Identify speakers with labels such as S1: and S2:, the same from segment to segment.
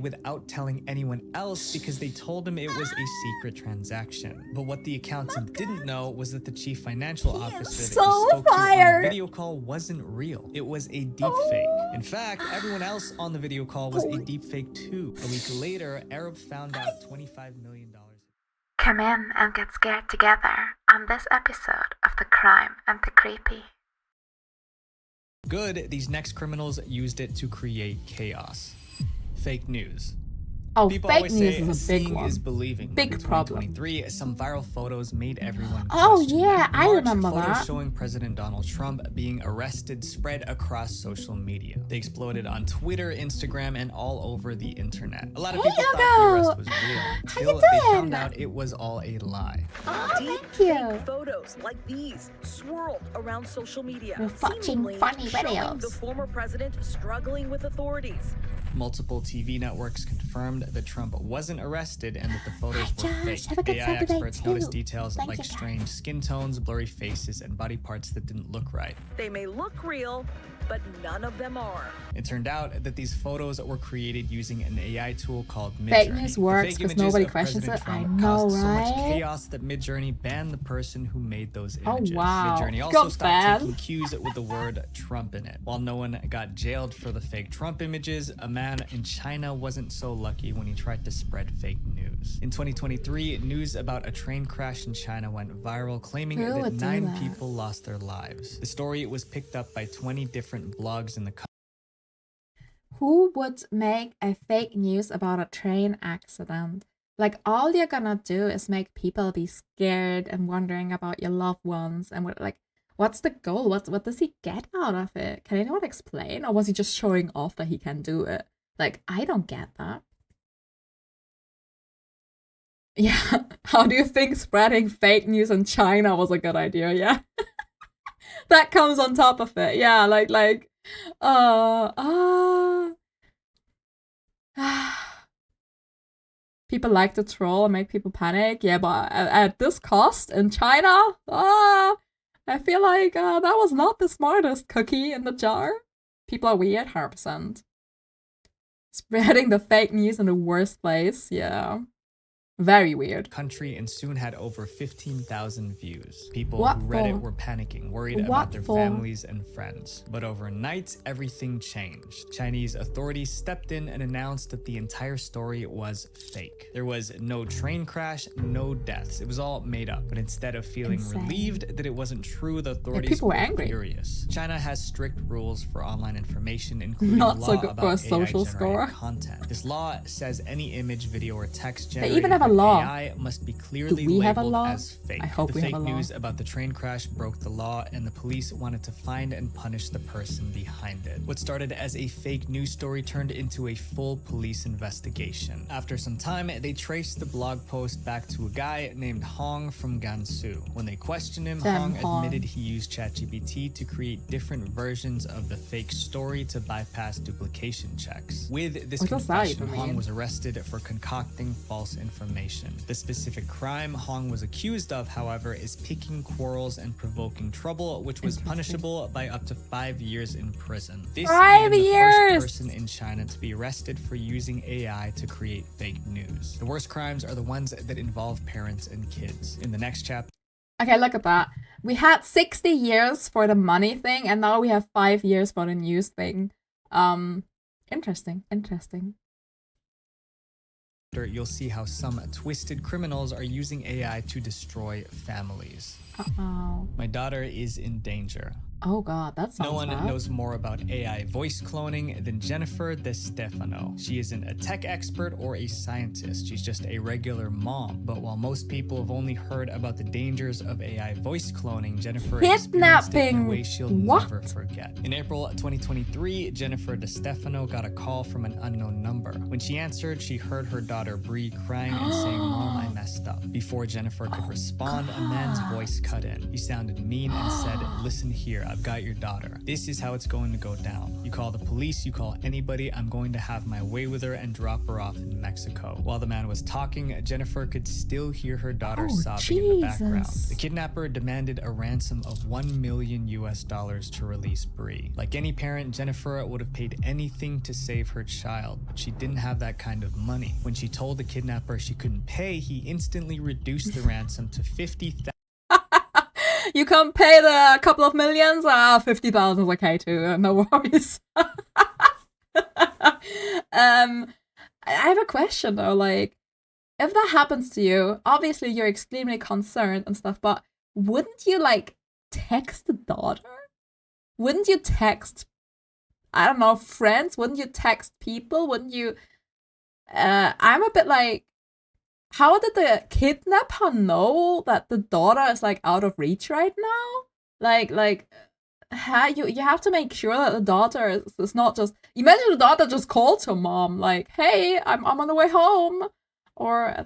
S1: without telling anyone else because they told him it was a secret transaction. But what the accountant didn't know was that the chief financial officer that he spoke to on the video call wasn't real. It was a deep fake. In fact, everyone else on the video call was a deep fake too. A week later, Arab found out $25 million.
S2: Come in and get scared together on this episode of The Crime and the Creepy.
S1: Good, these next criminals used it to create chaos. Fake news.
S3: Oh,
S1: People
S3: fake
S1: always
S3: news
S1: say
S3: is a big
S1: seeing
S3: one.
S1: is believing.
S3: Big
S1: In
S3: problem.
S1: 2023, some viral photos made everyone
S3: Oh
S1: question
S3: yeah,
S1: them. In
S3: I
S1: March,
S3: remember
S1: photos
S3: that.
S1: showing President Donald Trump being arrested spread across social media. They exploded on Twitter, Instagram, and all over the internet. A lot of people thought the arrest was real until they found out it was all a lie.
S3: Oh,
S4: Deep
S3: thank you.
S4: fake photos like these swirled around social media,
S3: You're watching
S4: seemingly
S3: funny
S4: showing
S3: videos.
S4: the former president struggling with authorities.
S1: Multiple TV networks confirmed that Trump wasn't arrested and that the photos were
S3: Josh, have a
S1: fake.
S3: good
S1: AI
S3: Saturday
S1: experts
S3: too.
S1: noticed details
S3: Thank
S1: like
S3: you, guys.
S1: strange skin tones, blurry faces, and body parts that didn't look right.
S4: They may look real, but none of them are.
S1: It turned out that these photos were created using an AI tool called Midjourney.
S3: Fake news works
S1: The fake
S3: 'cause
S1: images
S3: nobody
S1: of
S3: questions
S1: President
S3: it. I
S1: Trump
S3: know,
S1: caused so much
S3: right?
S1: chaos that Midjourney banned the person who made those
S3: Oh,
S1: images.
S3: wow.
S1: Midjourney also
S3: Got
S1: stopped
S3: banned.
S1: taking cues with the word Trump in it. While no one got jailed for the fake Trump images, a man in China wasn't so lucky when he tried to spread fake news. In 2023, news about a train crash in China went viral, claiming
S3: Who
S1: that
S3: would do
S1: 9
S3: that?
S1: people lost their lives. The story was picked up by 20 different blogs in the country.
S3: Who would make a fake news about a train accident? Like, all you're gonna do is make people be scared and wondering about your loved ones. And what's the goal? What does he get out of it? Can anyone explain? Or was he just showing off that he can do it? Like, I don't get that. Yeah, how do you think spreading fake news in China was a good idea? Yeah. That comes on top of it. Yeah, people like to troll and make people panic. Yeah, but at this cost in China, I feel like that was not the smartest cookie in the jar. People are weird, 100%. Spreading the fake news in the worst place, yeah. Very weird.
S1: Country and soon had over 15,000 views. People
S3: What
S1: who read
S3: for?
S1: it were panicking, worried
S3: What
S1: about their
S3: for?
S1: families and friends. But overnight, everything changed. Chinese authorities stepped in and announced that the entire story was fake. There was no train crash, no deaths. It was all made up. But instead of feeling
S3: Insane.
S1: relieved that it wasn't true, the authorities
S3: people were
S1: were
S3: angry.
S1: furious. China has strict rules for online information, including
S3: Not
S1: a
S3: so
S1: law
S3: good
S1: about
S3: for a social
S1: AI-generated
S3: score.
S1: content. This law says any image, video, or text
S3: They
S1: generated
S3: even have a
S1: by
S3: law.
S1: AI must be clearly
S3: we have a
S1: labeled
S3: law?
S1: as fake.
S3: I hope
S1: the
S3: we have
S1: fake
S3: a law.
S1: news about the train crash broke the law, and the police wanted to find and punish the person behind it. What started as a fake news story turned into a full police investigation. After some time, they traced the blog post back to a guy named Hong from Gansu. When they questioned him,
S3: Damn,
S1: Hong admitted he used ChatGPT to create different versions of the fake story to bypass duplication checks. With this
S3: What does that
S1: confession,
S3: even
S1: Hong
S3: mean?
S1: was arrested for concocting false information. The specific crime Hong was accused of, however, is picking quarrels and provoking trouble, which was punishable by up to 5 years in prison. This
S3: 5
S1: made him the
S3: years!
S1: first person in China to be arrested for using AI to create fake news. The worst crimes are the ones that involve parents and kids. In the next chapter,
S3: Okay, look at that. We had 60 years for the money thing, and now we have 5 years for the news thing. Interesting.
S1: you'll see how some twisted criminals are using AI to destroy families.
S3: Uh-oh.
S1: My daughter is in danger.
S3: Oh god, that sounds
S1: No one
S3: bad.
S1: knows more about AI voice cloning than Jennifer De Stefano. She isn't a tech expert or a scientist. She's just a regular mom. But while most people have only heard about the dangers of AI voice cloning, Jennifer experienced it in a way she'll
S3: What?
S1: never forget. In April 2023, Jennifer De Stefano got a call from an unknown number. When she answered, she heard her daughter Bree crying and saying, "Mom, I messed up." Before Jennifer could respond, a man's voice cut in. He sounded mean and said, "Listen here, I've got your daughter. This is how it's going to go down. You call the police, you call anybody. I'm going to have my way with her and drop her off in Mexico. While the man was talking, Jennifer could still hear her daughter sobbing in the background. The kidnapper demanded a ransom of $1 million to release Bree. Like any parent, Jennifer would have paid anything to save her child, but she didn't have that kind of money. When she told the kidnapper she couldn't pay, he instantly reduced the ransom to $50,000.
S3: You can't pay the couple of millions? 50,000 is okay too, no worries. I have a question though, like, if that happens to you, obviously you're extremely concerned and stuff, but wouldn't you, like, text the daughter? Wouldn't you text, I don't know, friends? Wouldn't you text people? Wouldn't you, I'm a bit like, how did the kidnapper know that the daughter is, like, out of reach right now? You have to make sure that the daughter is not just... Imagine the daughter just called her mom, like, hey, I'm on the way home. Or,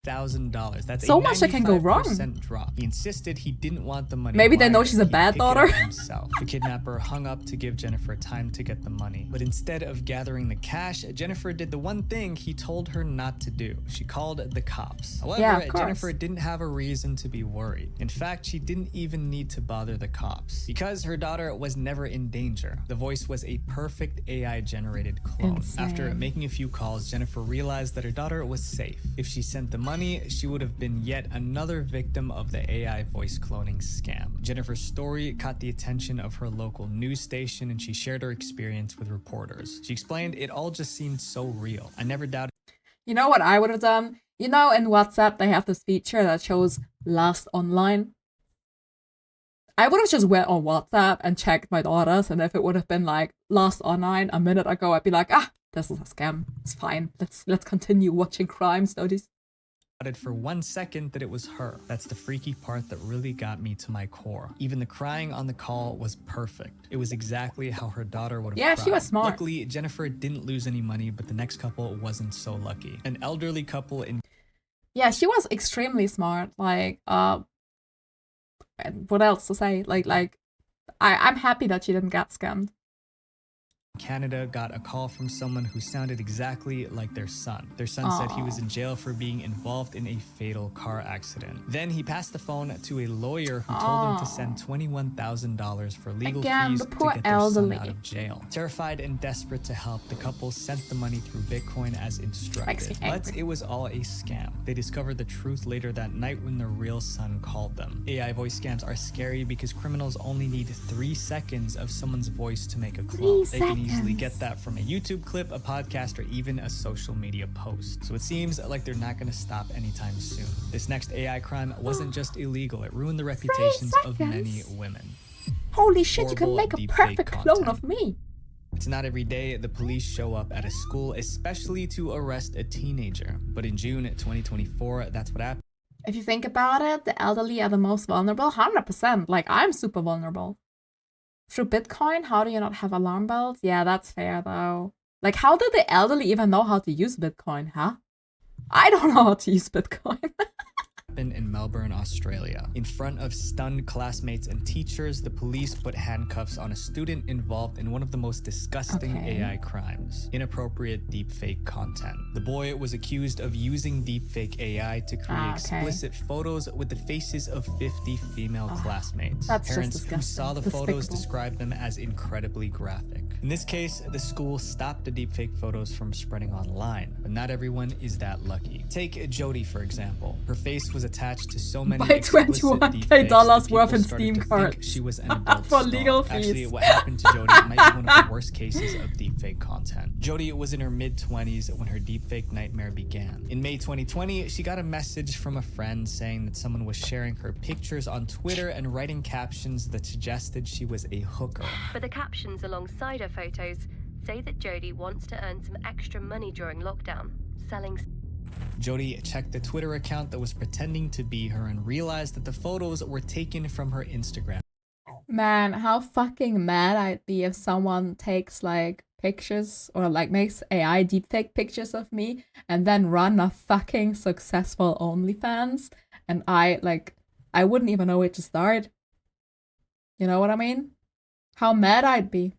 S1: $1,000. That's
S3: so
S1: a
S3: much that can go wrong.
S1: 95% drop. He insisted he didn't want the money.
S3: Maybe they know she's a
S1: He'd
S3: bad
S1: pick it
S3: daughter.
S1: up himself. The kidnapper hung up to give Jennifer time to get the money. But instead of gathering the cash, Jennifer did the one thing he told her not to do. She called the cops. However, Jennifer didn't have a reason to be worried. In fact, she didn't even need to bother the cops because her daughter was never in danger. The voice was a perfect AI-generated clone.
S3: Insane.
S1: After making a few calls, Jennifer realized that her daughter was safe. If she sent the money, she would have been yet another victim of the AI voice cloning scam. Jennifer's story caught the attention of her local news station, and she shared her experience with reporters. She explained it all just seemed so real. I never doubted.
S3: You know what I would have done? You know, in WhatsApp, they have this feature that shows last online. I would have just went on WhatsApp and checked my daughters, and if it would have been like last online a minute ago, I'd be like, this is a scam. It's fine. Let's continue watching crime stories.
S1: For 1 second that it was her. That's the freaky part that really got me to my core. Even the crying on the call was perfect. It was exactly how her daughter would have cried.
S3: She was smart.
S1: Luckily, Jennifer didn't lose any money, but the next couple wasn't so lucky. An elderly couple in...
S3: Yeah, she was extremely smart. Like, what else to say? I'm happy that she didn't get scammed.
S1: Canada got a call from someone who sounded exactly like their son. Their son said he was in jail for being involved in a fatal car accident. Then he passed the phone to a lawyer who told him to send $21,000 for legal fees
S3: the poor
S1: to get their son
S3: elderly.
S1: out of jail. Terrified and desperate to help, the couple sent the money through Bitcoin as instructed. But it was all a scam. They discovered the truth later that night when their real son called them. AI voice scams are scary because criminals only need 3 seconds of someone's voice to make a clone. They can easily get that from a YouTube clip, a podcast, or even a social media post. So it seems like they're not going to stop anytime soon. This next AI crime wasn't just illegal, it ruined the reputations of many women.
S3: Holy shit, you can
S1: Horrible
S3: make a
S1: deepfake
S3: perfect clone
S1: content.
S3: of me.
S1: It's not every day the police show up at a school, especially to arrest a teenager. But in June 2024, that's what happened.
S3: If you think about it, the elderly are the most vulnerable. 100%. Like, I'm super vulnerable. Through Bitcoin, how do you not have alarm bells? Yeah, that's fair though. Like, how did the elderly even know how to use Bitcoin, huh? I don't know how to use Bitcoin.
S1: In Melbourne, Australia. In front of stunned classmates and teachers, the police put handcuffs on a student involved in one of the most disgusting AI crimes, inappropriate deepfake content. The boy was accused of using deepfake AI to create explicit photos with the faces of 50 female classmates. Parents who saw the photos described them as incredibly graphic. In this case, the school stopped the deepfake photos from spreading online, but not everyone is that lucky. Take Jody, for example. Her face was attached to so many
S3: Buy $21K worth in Steam cards
S1: she was an adult
S3: for
S1: star.
S3: legal fees.
S1: Actually, what happened to Jody might be one of the worst cases of deepfake content. Jody was in her mid-20s when her deepfake nightmare began. In May 2020, she got a message from a friend saying that someone was sharing her pictures on Twitter and writing captions that suggested she was a hooker.
S5: But the captions alongside her photos say that Jody wants to earn some extra money during lockdown, selling...
S1: Jody checked the Twitter account that was pretending to be her and realized that the photos were taken from her Instagram.
S3: Man, how fucking mad I'd be if someone takes like pictures or like makes AI deepfake pictures of me and then run a fucking successful OnlyFans and I wouldn't even know where to start. You know what I mean? How mad I'd be.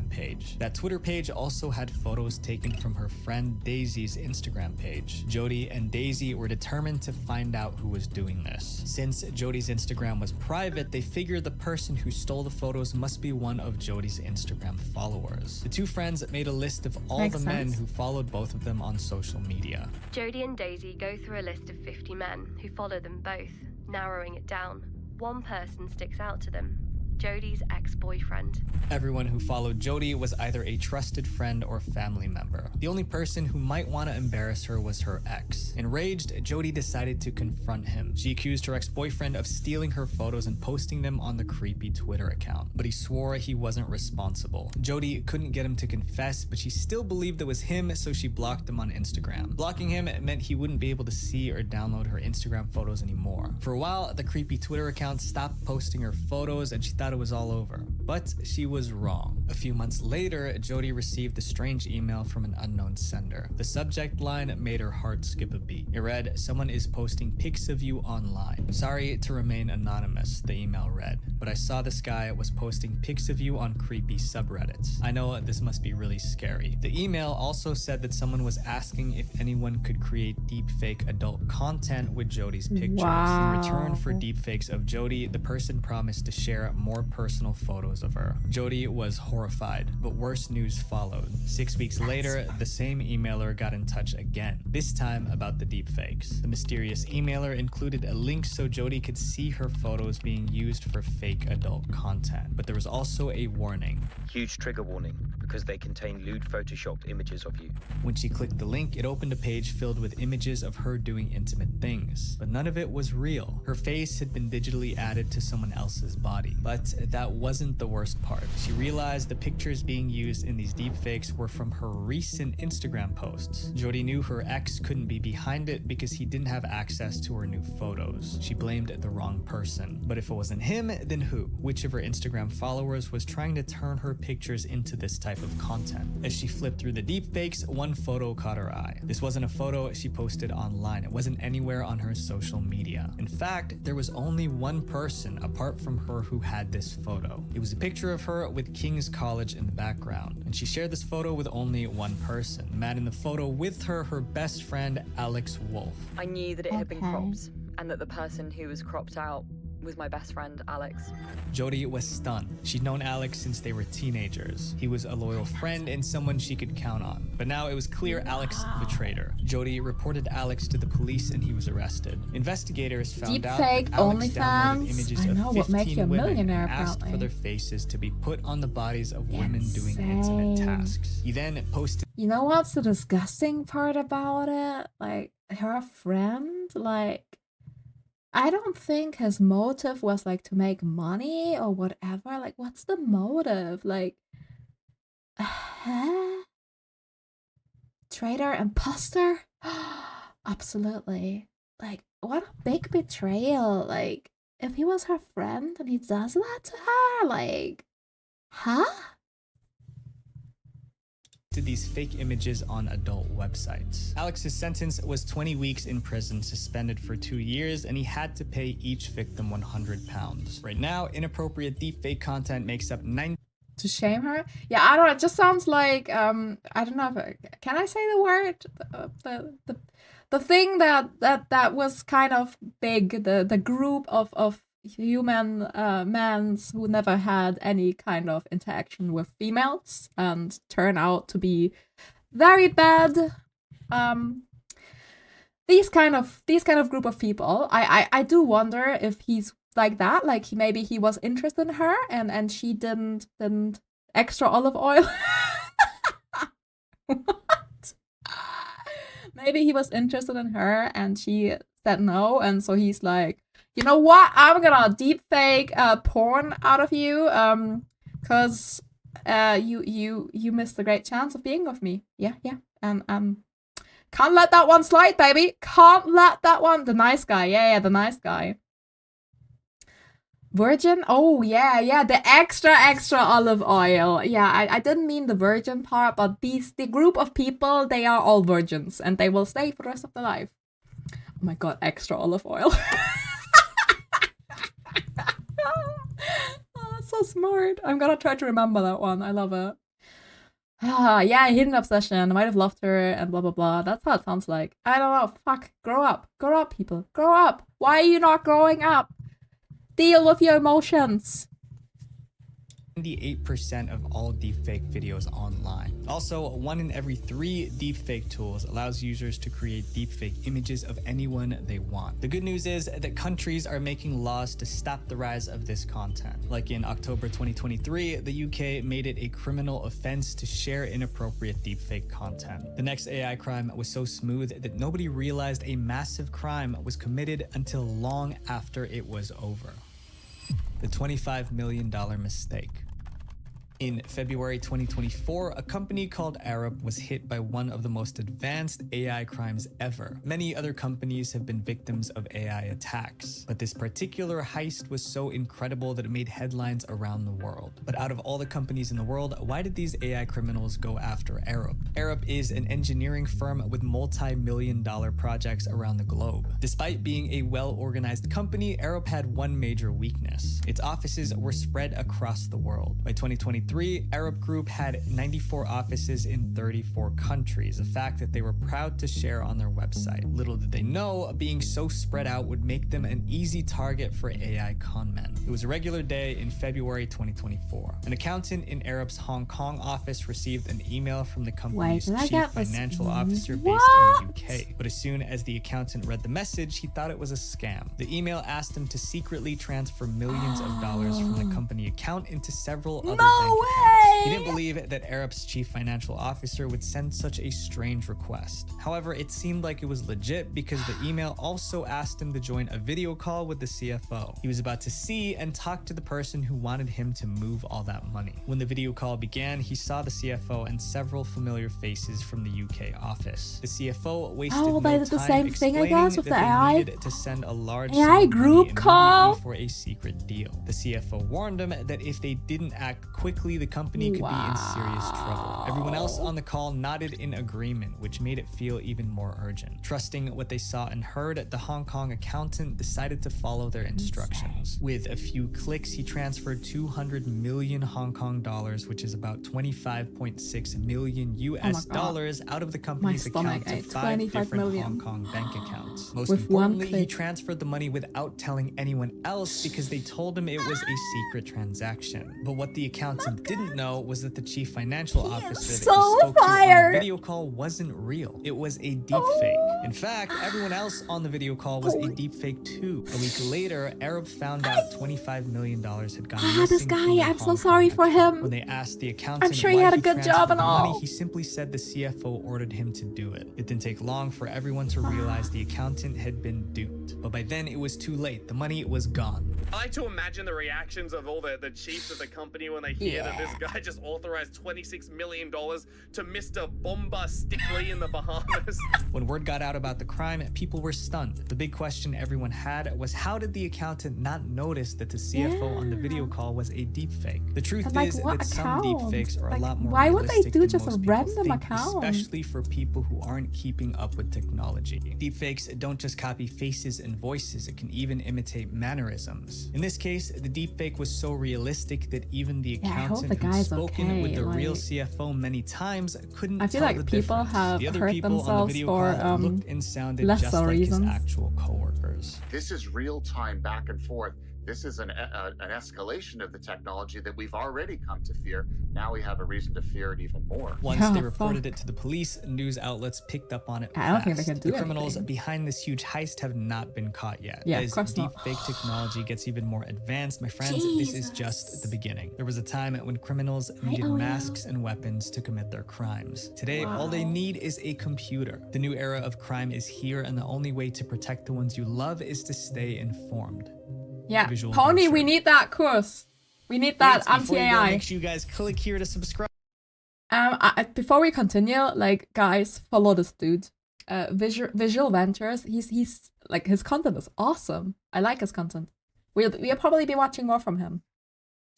S1: Page. That Twitter page also had photos taken from her friend Daisy's Instagram page. Jody and Daisy were determined to find out who was doing this. Since Jody's Instagram was private, they figured the person who stole the photos must be one of Jody's Instagram followers. The two friends made a list of all
S3: Makes
S1: the men
S3: sense.
S1: who followed both of them on social media.
S5: Jody and Daisy go through a list of 50 men who follow them both, narrowing it down. One person sticks out to them. Jody's ex-boyfriend.
S1: Everyone who followed Jody was either a trusted friend or family member. The only person who might want to embarrass her was her ex. Enraged, Jody decided to confront him. She accused her ex-boyfriend of stealing her photos and posting them on the creepy Twitter account, but he swore he wasn't responsible. Jody couldn't get him to confess, but she still believed it was him, so she blocked him on Instagram. Blocking him meant he wouldn't be able to see or download her Instagram photos anymore. For a while, the creepy Twitter account stopped posting her photos and she thought it was all over. But she was wrong. A few months later, Jody received a strange email from an unknown sender. The subject line made her heart skip a beat. It read, "Someone is posting pics of you online. Sorry to remain anonymous," the email read, "but I saw this guy was posting pics of you on creepy subreddits. I know this must be really scary." The email also said that someone was asking if anyone could create deepfake adult content with Jody's pictures.
S3: Wow.
S1: In return for deepfakes of Jody, the person promised to share more personal photos of her. Jody was horrified, but worse news followed. 6 weeks later, the same emailer got in touch again, this time about the deepfakes. The mysterious emailer included a link so Jody could see her photos being used for fake adult content. But there was also a warning.
S6: Huge trigger warning, because they contain lewd photoshopped images of you.
S1: When she clicked the link, it opened a page filled with images of her doing intimate things. But none of it was real. Her face had been digitally added to someone else's body. But that wasn't the worst part. She realized the pictures being used in these deepfakes were from her recent Instagram posts. Jody knew her ex couldn't be behind it because he didn't have access to her new photos. She blamed the wrong person. But if it wasn't him, then who? Which of her Instagram followers was trying to turn her pictures into this type of content? As she flipped through the deepfakes, one photo caught her eye. This wasn't a photo she posted online. It wasn't anywhere on her social media. In fact, there was only one person apart from her who had this photo. It was a picture of her with King's College in the background, and she shared this photo with only one person. The man in the photo with her, her best friend, Alex Wolf.
S7: I knew that it had been
S3: Okay.
S7: cropped, and that the person who was cropped out was my best friend, Alex.
S1: Jody was stunned. She'd known Alex since they were teenagers. He was a loyal friend and someone she could count on. But now it was clear Alex betrayed her. Jody reported Alex to the police and he was arrested. Investigators found out that
S3: Deepfake
S1: Alex downloaded
S3: OnlyFans.
S1: images
S3: I
S1: of
S3: know what makes you
S1: 15
S3: a
S1: women and
S3: millionaire,
S1: asked for
S3: apparently.
S1: their faces to be put on the bodies of women doing intimate
S3: Insane.
S1: tasks. He then posted
S3: You know what's the disgusting part about it? Like, her friend, like, I don't think his motive was like to make money or whatever. Like, what's the motive? Like, traitor, imposter? Absolutely. Like, what a big betrayal. Like, if he was her friend and he does that to her, like, huh?
S1: these fake images on adult websites. Alex's sentence was 20 weeks in prison, suspended for 2 years, and he had to pay each victim £100. Right now, inappropriate deepfake content makes up 90%
S3: To shame her? Yeah, I don't know. It just sounds like I don't know if can I say the word? The thing that was kind of big, the group of human mans who never had any kind of interaction with females and turn out to be very bad. These kind of group of people, I do wonder if he's like that, like maybe he was interested in her and she didn't extra olive oil. What? Maybe he was interested in her and she said no, and so he's like, you know what? I'm gonna deepfake porn out of you, cause you missed a great chance of being with me. Yeah, and can't let that one slide, baby. Can't let that one. The nice guy, yeah, the nice guy. Virgin? Oh, yeah, the extra olive oil. Yeah, I didn't mean the virgin part, but the group of people, they are all virgins, and they will stay for the rest of their life. Oh my god, extra olive oil. That's so smart. I'm gonna try to remember that one. I love it. Ah, yeah, hidden obsession. I might have loved her and blah blah blah. That's how it sounds like. I don't know. Fuck. Grow up. Grow up, people. Grow up. Why are you not growing up? Deal with your emotions.
S1: 98% of all deepfake videos online. Also, 1 in every 3 deepfake tools allows users to create deepfake images of anyone they want. The good news is that countries are making laws to stop the rise of this content. Like in October 2023, the UK made it a criminal offense to share inappropriate deepfake content. The next AI crime was so smooth that nobody realized a massive crime was committed until long after it was over. The $25 million mistake. In February 2024, a company called Arab was hit by one of the most advanced AI crimes ever. Many other companies have been victims of AI attacks, but this particular heist was so incredible that it made headlines around the world. But out of all the companies in the world, why did these AI criminals go after Arab? Arab is an engineering firm with multi-million-dollar projects around the globe. Despite being a well-organized company, Arab had one major weakness. Its offices were spread across the world. By 2023, Arab Group had 94 offices in 34 countries, a fact that they were proud to share on their website. Little did they know, being so spread out would make them an easy target for AI conmen. It was a regular day in February 2024. An accountant in Arab's Hong Kong office received an email from the company's chief financial officer based in the UK. But as soon as the accountant read the message, he thought it was a scam. The email asked him to secretly transfer millions of dollars from the company account into several other bank accounts. He didn't believe that Arab's chief financial officer would send such a strange request. However, it seemed like it was legit because the email also asked him to join a video call with the CFO. He was about to see and talk to the person who wanted him to move all that money. When the video call began, he saw the CFO and several familiar faces from the UK office. The CFO wasted no time
S3: the same thing, I guess, with the
S1: that
S3: AI.
S1: they needed to send a large
S3: AI group call
S1: for a secret deal. The CFO warned him that if they didn't act quickly, the company could be in serious trouble. Everyone else on the call nodded in agreement, which made it feel even more urgent. Trusting what they saw and heard, the Hong Kong accountant decided to follow their instructions. With a few clicks, he transferred 200 million Hong Kong dollars, which is about 25.6 million US dollars, out of the company's account to 5 different Hong Kong bank accounts. Most importantly, he transferred the money without telling anyone else because they told him it was a secret transaction. But what the accountant didn't know was that the chief financial officer that he spoke to on the video call wasn't real. It was a deepfake. In fact, everyone else on the video call was a deepfake too. A week later, Arab found out $25 million had gone missing.
S3: This guy, I'm so sorry for him.
S1: When they asked the accountant,
S3: I'm sure he had a good job and all.
S1: Money, he simply said the CFO ordered him to do it. It didn't take long for everyone to realize the accountant had been duped. But by then, it was too late. The money was gone.
S8: I like to imagine the reactions of all the chiefs of the company when they hear that this guy just authorized $26 million to Mr. Bomba Stickley in the Bahamas.
S1: When word got out about the crime, people were stunned. The big question everyone had was, how did the accountant not notice that the CFO on the video call was a deepfake? The truth is that some deepfakes are a lot more
S3: why would they do
S1: than
S3: just
S1: most
S3: a
S1: people
S3: random
S1: think,
S3: account?
S1: especially for people who aren't keeping up with technology. Deepfakes don't just copy faces and voices, it can even imitate mannerisms. In this case, the deepfake was so realistic that even the accountant who'd spoken with the real CFO many times couldn't tell the difference. The other people on the video call looked and sounded just like his actual coworkers.
S9: This is real-time back and forth. This is an escalation of the technology that we've already come to fear. Now we have a reason to fear it even more.
S1: Once they reported it to the police, news outlets picked up on it fast.
S3: I don't think they can do
S1: The criminals
S3: anything.
S1: behind this huge heist have not been caught yet.
S3: Yeah,
S1: As
S3: of course not.
S1: deepfake technology gets even more advanced, my friends, this is just the beginning. There was a time when criminals needed masks and weapons to commit their crimes. Today, all they need is a computer. The new era of crime is here, and the only way to protect the ones you love is to stay informed.
S3: Yeah, Pony, we need that course. We need that anti-AI.
S1: Make sure you guys click here to subscribe.
S3: Before we continue, like, guys, follow this dude. Visual Ventures. He's like, his content is awesome. I like his content. We'll probably be watching more from him.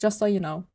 S3: Just so you know.